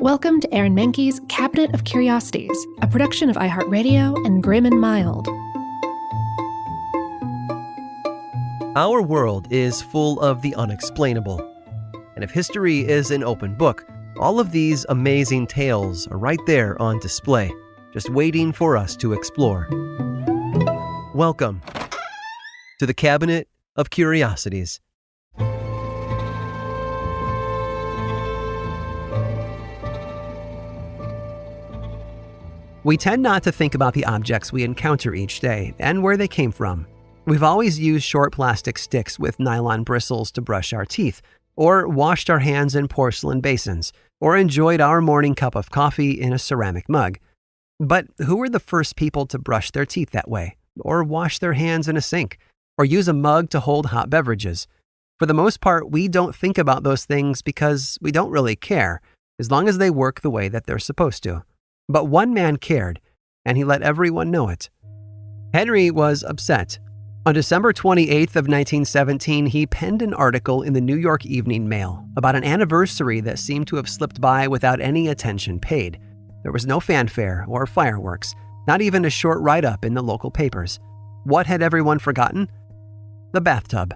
Welcome to Aaron Mahnke's Cabinet of Curiosities, a production of iHeartRadio and Grim and Mild. Our world is full of the unexplainable. And if history is an open book, all of these amazing tales are right there on display, just waiting for us to explore. Welcome to the Cabinet of Curiosities. We tend not to think about the objects we encounter each day and where they came from. We've always used short plastic sticks with nylon bristles to brush our teeth, or washed our hands in porcelain basins, or enjoyed our morning cup of coffee in a ceramic mug. But who were the first people to brush their teeth that way, or wash their hands in a sink, or use a mug to hold hot beverages? For the most part, we don't think about those things because we don't really care, as long as they work the way that they're supposed to. But one man cared, and he let everyone know it. Henry was upset. On December 28th of 1917, he penned an article in the New York Evening Mail about an anniversary that seemed to have slipped by without any attention paid. There was no fanfare or fireworks, not even a short write-up in the local papers. What had everyone forgotten? The bathtub.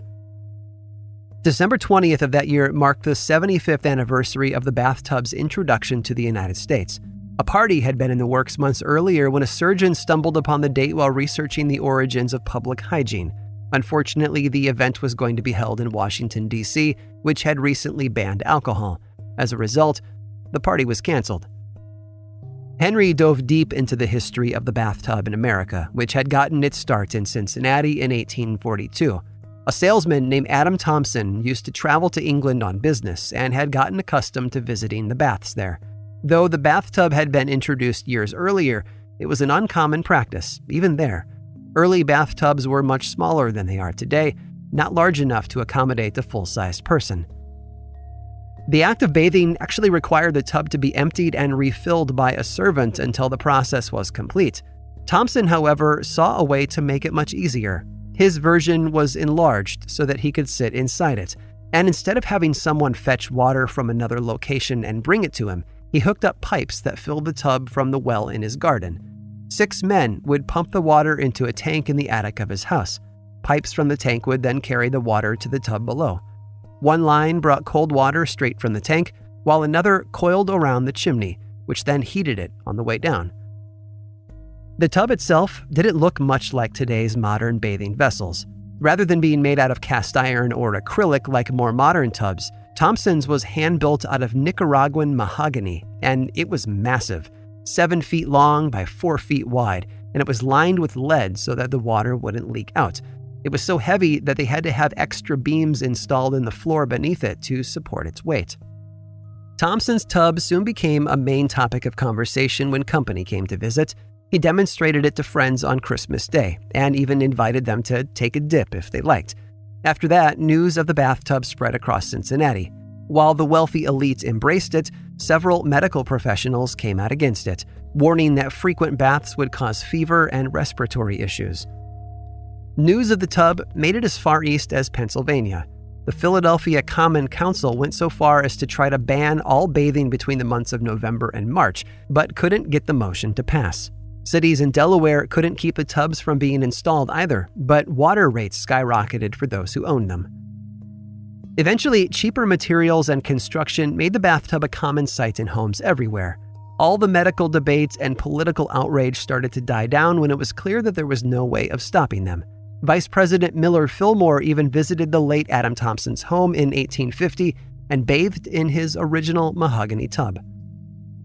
December 20th of that year marked the 75th anniversary of the bathtub's introduction to the United States. A party had been in the works months earlier when a surgeon stumbled upon the date while researching the origins of public hygiene. Unfortunately, the event was going to be held in Washington, D.C., which had recently banned alcohol. As a result, the party was canceled. Henry dove deep into the history of the bathtub in America, which had gotten its start in Cincinnati in 1842. A salesman named Adam Thompson used to travel to England on business and had gotten accustomed to visiting the baths there. Though the bathtub had been introduced years earlier, it was an uncommon practice, even there. Early bathtubs were much smaller than they are today, not large enough to accommodate a full-sized person. The act of bathing actually required the tub to be emptied and refilled by a servant until the process was complete. Thompson, however, saw a way to make it much easier. His version was enlarged so that he could sit inside it, and instead of having someone fetch water from another location and bring it to him, he hooked up pipes that filled the tub from the well in his garden. 6 men would pump the water into a tank in the attic of his house. Pipes from the tank would then carry the water to the tub below. One line brought cold water straight from the tank, while another coiled around the chimney, which then heated it on the way down. The tub itself didn't look much like today's modern bathing vessels. Rather than being made out of cast iron or acrylic like more modern tubs, Thompson's was hand-built out of Nicaraguan mahogany, and it was massive, 7 feet long by 4 feet wide, and it was lined with lead so that the water wouldn't leak out. It was so heavy that they had to have extra beams installed in the floor beneath it to support its weight. Thompson's tub soon became a main topic of conversation when company came to visit. He demonstrated it to friends on Christmas Day, and even invited them to take a dip if they liked. After that, news of the bathtub spread across Cincinnati. While the wealthy elite embraced it, several medical professionals came out against it, warning that frequent baths would cause fever and respiratory issues. News of the tub made it as far east as Pennsylvania. The Philadelphia Common Council went so far as to try to ban all bathing between the months of November and March, but couldn't get the motion to pass. Cities in Delaware couldn't keep the tubs from being installed either, but water rates skyrocketed for those who owned them. Eventually, cheaper materials and construction made the bathtub a common sight in homes everywhere. All the medical debates and political outrage started to die down when it was clear that there was no way of stopping them. Vice President Millard Fillmore even visited the late Adam Thompson's home in 1850 and bathed in his original mahogany tub.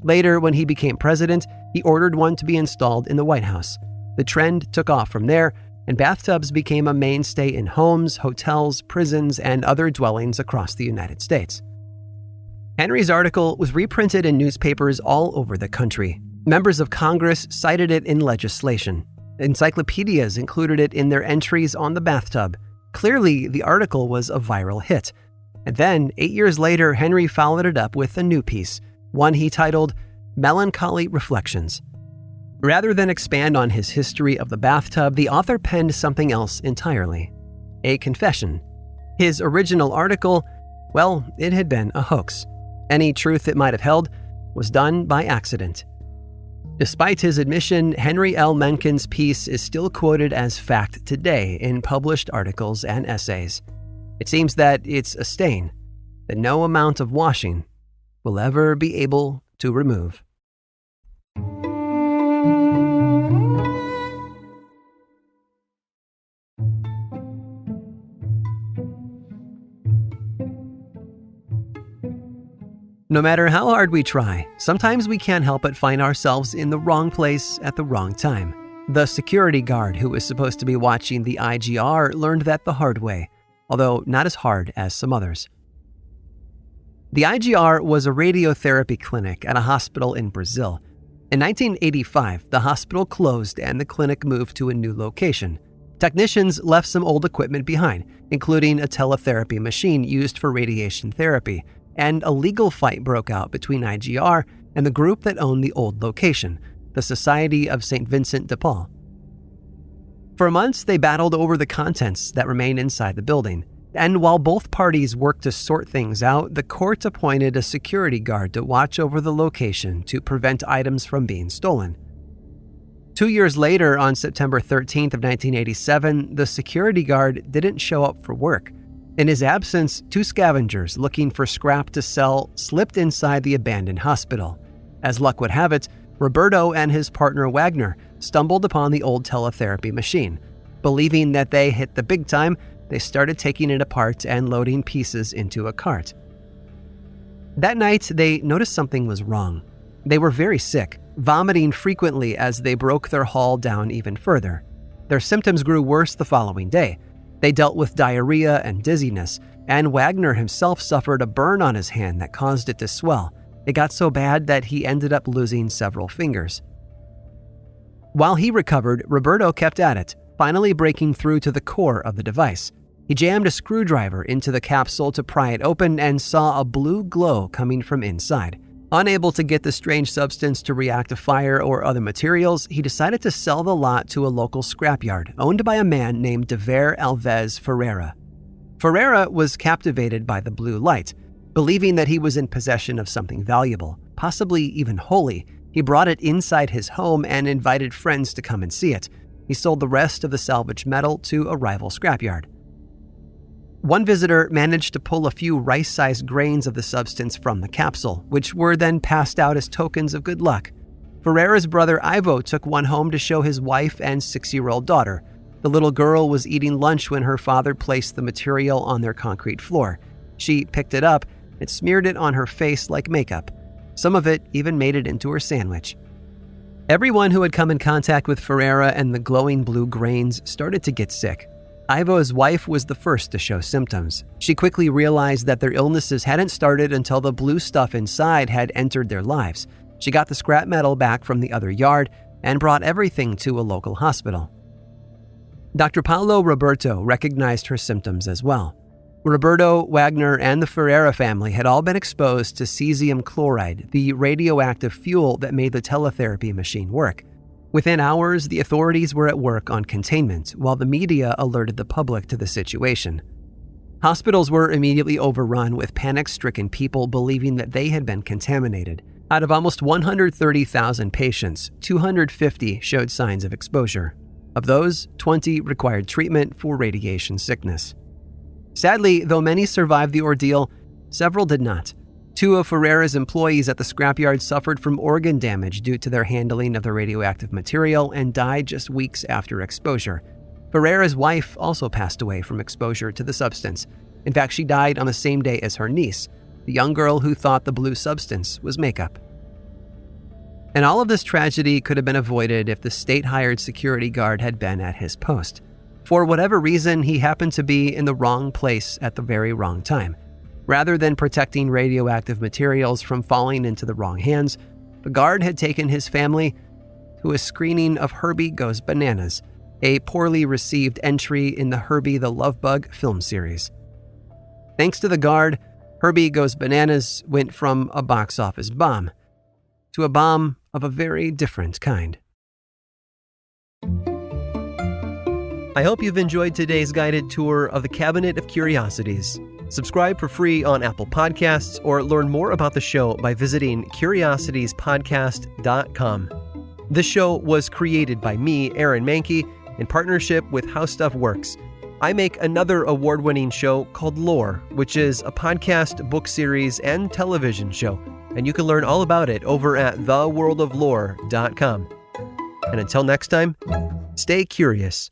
Later, when he became president, he ordered one to be installed in the White House. The trend took off from there, and bathtubs became a mainstay in homes, hotels, prisons, and other dwellings across the United States. Henry's article was reprinted in newspapers all over the country. Members of Congress cited it in legislation. Encyclopedias included it in their entries on the bathtub. Clearly, the article was a viral hit. And then, 8 years later, Henry followed it up with a new piece, one he titled Melancholy Reflections. Rather than expand on his history of the bathtub, the author penned something else entirely, a confession. His original article, well, it had been a hoax. Any truth it might have held, was done by accident. Despite his admission, Henry L. Mehnken's piece is still quoted as fact today in published articles and essays. It seems that it's a stain that no amount of washing will ever be able to remove. No matter how hard we try, sometimes we can't help but find ourselves in the wrong place at the wrong time. The security guard who was supposed to be watching the IGR learned that the hard way, although not as hard as some others. The IGR was a radiotherapy clinic at a hospital in Brazil. In 1985, the hospital closed and the clinic moved to a new location. Technicians left some old equipment behind, including a teletherapy machine used for radiation therapy, and a legal fight broke out between IGR and the group that owned the old location, the Society of St. Vincent de Paul. For months, they battled over the contents that remained inside the building, and while both parties worked to sort things out, the court appointed a security guard to watch over the location to prevent items from being stolen. 2 years later, on September 13th of 1987, the security guard didn't show up for work. In his absence, 2 scavengers looking for scrap to sell slipped inside the abandoned hospital. As luck would have it, Roberto and his partner Wagner stumbled upon the old teletherapy machine. Believing that they hit the big time, they started taking it apart and loading pieces into a cart. That night, they noticed something was wrong. They were very sick, vomiting frequently as they broke their haul down even further. Their symptoms grew worse the following day. They dealt with diarrhea and dizziness, and Wagner himself suffered a burn on his hand that caused it to swell. It got so bad that he ended up losing several fingers. While he recovered, Roberto kept at it, finally breaking through to the core of the device. He jammed a screwdriver into the capsule to pry it open and saw a blue glow coming from inside. Unable to get the strange substance to react to fire or other materials, he decided to sell the lot to a local scrapyard owned by a man named Dever Alves Ferreira. Ferreira was captivated by the blue light. Believing that he was in possession of something valuable, possibly even holy, he brought it inside his home and invited friends to come and see it. He sold the rest of the salvaged metal to a rival scrapyard. One visitor managed to pull a few rice-sized grains of the substance from the capsule, which were then passed out as tokens of good luck. Ferreira's brother Ivo took one home to show his wife and 6-year-old daughter. The little girl was eating lunch when her father placed the material on their concrete floor. She picked it up and smeared it on her face like makeup. Some of it even made it into her sandwich. Everyone who had come in contact with Ferreira and the glowing blue grains started to get sick. Ivo's wife was the first to show symptoms. She quickly realized that their illnesses hadn't started until the blue stuff inside had entered their lives. She got the scrap metal back from the other yard and brought everything to a local hospital. Dr. Paulo Roberto recognized her symptoms as well. Roberto, Wagner, and the Ferreira family had all been exposed to cesium chloride, the radioactive fuel that made the teletherapy machine work. Within hours, the authorities were at work on containment, while the media alerted the public to the situation. Hospitals were immediately overrun with panic-stricken people believing that they had been contaminated. Out of almost 130,000 patients, 250 showed signs of exposure. Of those, 20 required treatment for radiation sickness. Sadly, though many survived the ordeal, several did not. 2 of Ferreira's employees at the scrapyard suffered from organ damage due to their handling of the radioactive material and died just weeks after exposure. Ferreira's wife also passed away from exposure to the substance. In fact, she died on the same day as her niece, the young girl who thought the blue substance was makeup. And all of this tragedy could have been avoided if the state-hired security guard had been at his post. For whatever reason, he happened to be in the wrong place at the very wrong time. Rather than protecting radioactive materials from falling into the wrong hands, the guard had taken his family to a screening of Herbie Goes Bananas, a poorly received entry in the Herbie the Love Bug film series. Thanks to the guard, Herbie Goes Bananas went from a box office bomb to a bomb of a very different kind. I hope you've enjoyed today's guided tour of the Cabinet of Curiosities. Subscribe for free on Apple Podcasts or learn more about the show by visiting curiositiespodcast.com. This show was created by me, Aaron Mahnke, in partnership with How Stuff Works. I make another award-winning show called Lore, which is a podcast, book series, and television show, and you can learn all about it over at theworldoflore.com. And until next time, stay curious.